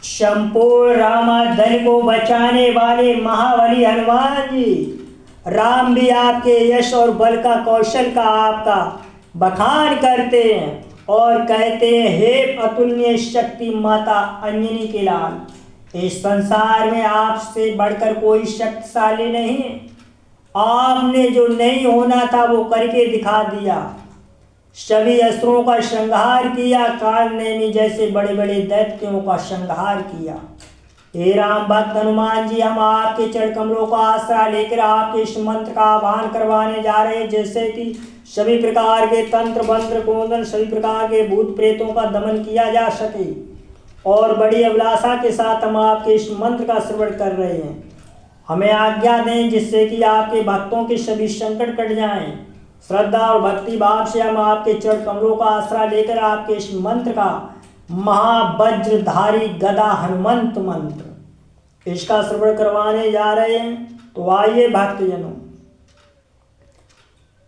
संपूर्ण रामाधन को बचाने वाले महाबली हनुमान जी, राम भी आपके यश और बल का कौशल का आपका बखान करते हैं और कहते हैं, हे अतुल्य शक्ति माता अंजनी के लाल, इस संसार में आपसे बढ़कर कोई शक्तिशाली नहीं है। आपने जो नहीं होना था वो करके दिखा दिया, सभी असुरों का संहार किया, काल नेमी जैसे बड़े बड़े दैत्यों का संहार किया। हे राम भक्त हनुमान जी, हम आपके चरण कमलों का आसरा लेकर आपके इस मंत्र का आह्वान करवाने जा रहे हैं, जैसे कि सभी प्रकार के तंत्र मंत्र कुंडल, सभी प्रकार के भूत प्रेतों का दमन किया जा सके। और बड़ी अभिलाषा के साथ हम आपके इस मंत्र का श्रवण कर रहे हैं। हमें आज्ञा दें जिससे कि आपके भक्तों के सभी संकट कट जाएं। श्रद्धा और भक्ति भाव से हम आपके चरण कमलों का आसरा लेकर आपके इस मंत्र का महावज्रधारी गदा हनुमंत मंत्र इसका श्रवण करवाने जा रहे हैं। तो आइए भक्तजनों,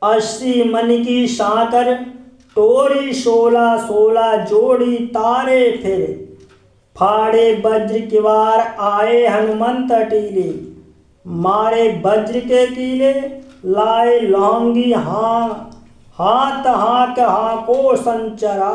80 मन की साकर तोरी 16 जोड़ी तारे फिर, फाड़े वज्र किवार आए हनुमंत अटीले, मारे वज्र के कीले लाए लौंगी हाथ को संचरा,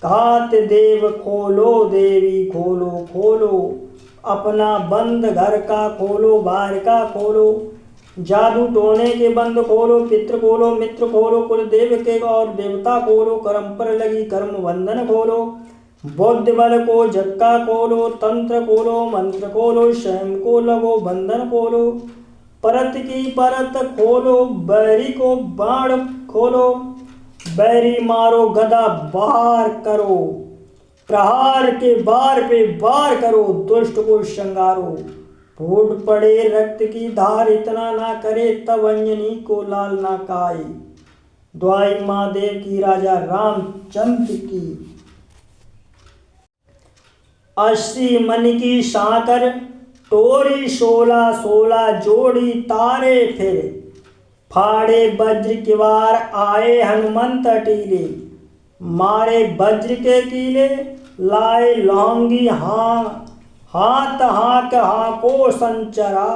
घात देव खोलो देवी खोलो खोलो, अपना बंद घर का खोलो बाहर का खोलो, जादू टोने के बंद खोलो, पितृ खोलो मित्र खोलो, कुल देव के और देवता खोलो, कर्म पर लगी कर्म बंधन खोलो, बौद्ध बल को झक्का खोलो, तंत्र खोलो मंत्र खोलो, स्वयं को लगो बंधन खोलो, परत की परत खोलो, बैरी को बाण खोलो, बैरी मारो गदा बार करो, प्रहार के बार पे बार करो, दुष्ट को श्रृंगारो, फूट पड़े रक्त की धार इतना ना करे, तब अंजनी को लाल ना काए, द्वाई महादेव की राजा रामचंद्र की। 80 मन की साकर तोरी 16 जोड़ी तारे फिर, फाड़े वज्र किवार आए हनुमंत अटीले, मारे वज्र के कीले लाए लौंगी हाथ को संचरा,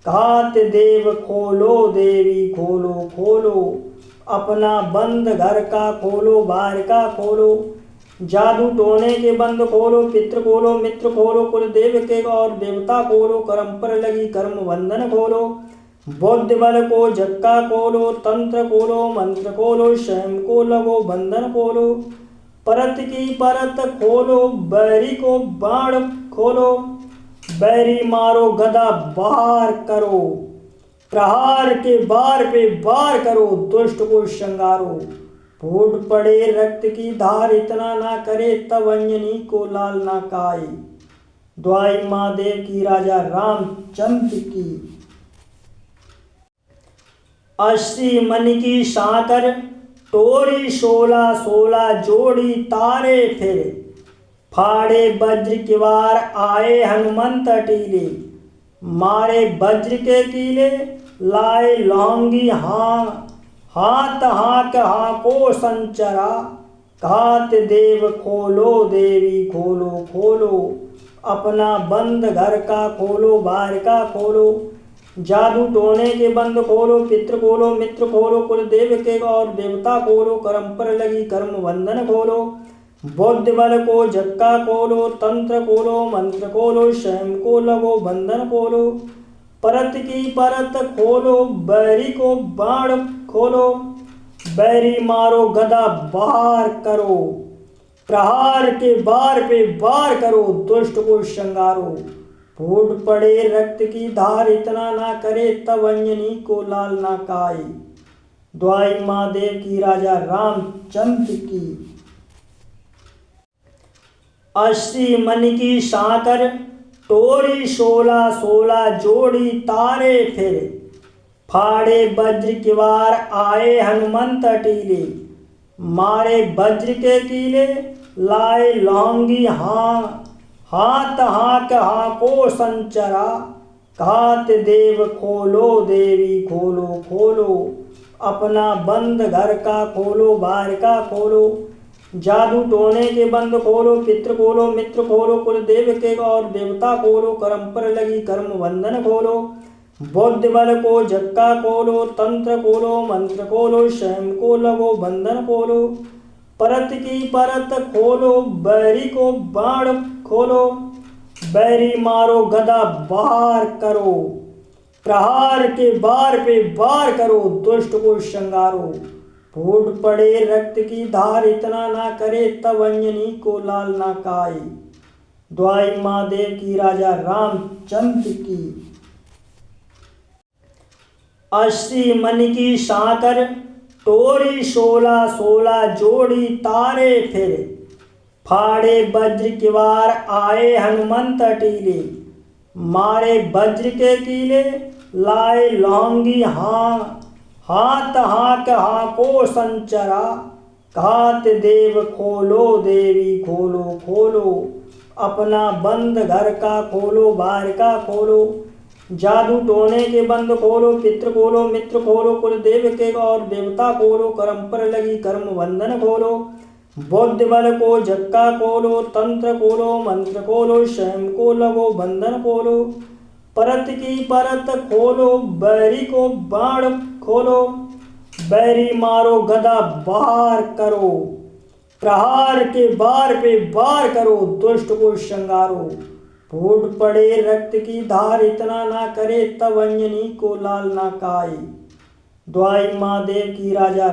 घात देव खोलो देवी खोलो खोलो, अपना बंद घर का खोलो बाहर का खोलो, जादू टोने के बंद खोलो, पितृ खोलो मित्र खोलो, कुल देव के और देवता खोलो, कर्म पर लगी कर्म बंधन खोलो, बौद्ध बल को झक्का खोलो, तंत्र खोलो मंत्र खोलो, स्वयं को लगो बंधन खोलो, परत की परत खोलो, बैरी को बाण खोलो, बैरी मारो गदा बार करो, प्रहार के बार पे बार करो, दुष्ट को श्रृंगारो, फूट पड़े रक्त की धार इतना ना करे, तब अंजनी को लाल ना काए, द्वाई महादेव की राजा रामचंद्र की। 80 मन की साकर तोरी 16 जोड़ी तारे फिर, फाड़े वज्र किवार आए हनुमंत अटीले, मारे वज्र के कीले लाए लौंगी हाथ को संचरा, घात देव खोलो देवी खोलो खोलो, अपना बंद घर का खोलो बाहर का खोलो, जादू टोने के बंद खोलो, पितृ खोलो मित्र खोलो, कुल देव के और देवता खोलो, कर्म पर लगी कर्म बंधन खोलो, बौद्ध बल को झक्का खोलो, तंत्र खोलो मंत्र खोलो, स्वयं को लगो बंधन खोलो, परत की परत खोलो, बैरी को बाण खोलो, बैरी मारो गदा बार करो, प्रहार के बार पे बार करो, दुष्ट को श्रृंगारो, फूट पड़े रक्त की धार इतना ना करे, तब अंजनी को लाल ना काए, द्वाई महादेव की राजा रामचंद्र की। 80 मन की साकर तोरी 16 जोड़ी तारे फिर, फाड़े वज्र किवार आए हनुमंत अटीले, मारे वज्र के कीले लाए लौंगी हाथ को संचरा, घात देव खोलो देवी खोलो खोलो, अपना बंद घर का खोलो बाहर का खोलो, जादू टोने के बंद खोलो, पितृ खोलो, मित्र खोलो, कुल देव के और देवता खोलो, कर्म पर लगी कर्म बंधन खोलो, बौद्ध बल को जक्का खोलो, तंत्र खोलो, मंत्र खोलो, स्वयं को लगो बंधन खोलो, परत की परत खोलो, बैरी को बाण खोलो, बैरी मारो गदा बाहर करो, प्रहार के बार पे बार करो, दुष्ट को श्रृंगारो, फूट पड़े रक्त की धार इतना ना करे, तब अंजनी को लाल ना काए। द्वाई महादेव की, राजा रामचंद्र की। 80 मन की साकर टोरी, 16 जोड़ी तारे फिर, फाड़े वज्र किवार आए हनुमंत टीले, मारे वज्र के कीले, लाए लौंगी हाथ हाक हाको संचरा, घात देव खोलो देवी खोलो खोलो, अपना बंद घर का खोलो बाहर का खोलो, जादू टोने के बंद खोलो, पितृ खोलो, मित्र खोलो, कुल देव के और देवता खोलो, कर्म पर लगी कर्म बंधन खोलो, बौद्ध बल को जक्का खोलो, तंत्र खोलो, मंत्र खोलो, स्वयं को लगो बंधन खोलो, परत की परत खोलो, बैरी को बाण खोलो, बैरी मारो गदा बाहर करो, प्रहार के बार पे बार करो, दुष्ट को श्रृंगारो, फूट पड़े रक्त की धार इतना ना करे, तब अंजनी को लाल ना काए। द्वाई महादेव की, राजा